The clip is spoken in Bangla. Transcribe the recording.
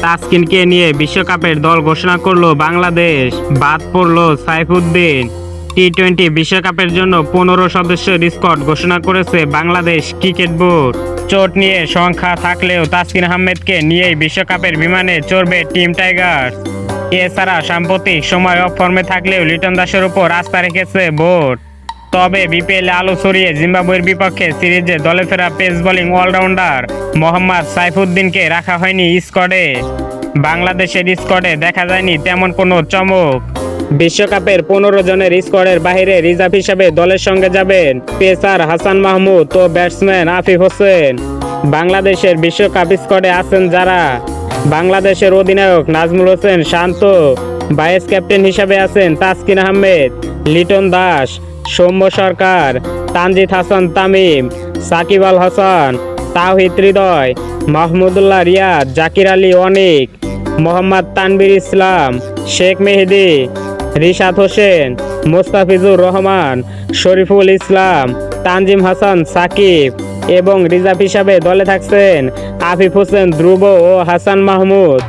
তাসকিনকে নিয়ে বিশ্বকাপের দল ঘোষণা করলো বাংলাদেশ। বাদ পড়লো সাইফুদ্দিন। টি-20 বিশ্বকাপের জন্য 15 সদস্যের স্কোয়াড ঘোষণা করেছে বাংলাদেশ ক্রিকেট বোর্ড। চোট নিয়ে সংখ্যা থাকলেও তাসকিন আহমেদকে নিয়েই বিশ্বকাপের বিমানে চড়বে টিম টাইগার্স। এছাড়া সাম্প্রতিক সময় অফ ফর্মে থাকলেও লিটন দাসের উপর আস্থা রেখেছে বোর্ড। তবে বিপিএল আলো ছড়িয়ে জিম্বাবুয়ের বিপক্ষে সিরিজে দলে ফেরা পেস বোলিং অলরাউন্ডার মোহাম্মদ সাইফুদ্দিনকে রাখা হয়নি স্কোয়াডে। বাংলাদেশের স্কোয়াডে দেখা যায়নি তেমন কোনো চমক। বিশ্বকাপের 15 জনের স্কোয়াডের বাইরে রিজার্ভ হিসেবে দলের সঙ্গে যাবেন পেসার হাসান মাহমুদ ও ব্যাটসম্যান আফিফ হোসেন। বাংলাদেশের বিশ্বকাপ স্কোয়াডে আছেন যারা: বাংলাদেশের অধিনায়ক নাজমুল হোসেন শান্ত, ভাইস ক্যাপ্টেন হিসেবে আছেন তাসকিন আহমেদ, লিটন দাস, সৌম্য সরকার, তানজিদ হাসান তামিম, সাকিব আল হাসান, তাওহিদ হৃদয়, মাহমুদুল্লাহ রিয়াদ, জাকির আলী অনিক, মোহাম্মদ তানভীর ইসলাম, শেখ মেহেদী, রিশাদ হোসেন, মোস্তাফিজুর রহমান, শরীফুল ইসলাম, তানজিম হাসান সাকিব এবং রিজার্ভ হিসাবে দলে থাকছেন আফিফ হোসেন ধ্রুব ও হাসান মাহমুদ।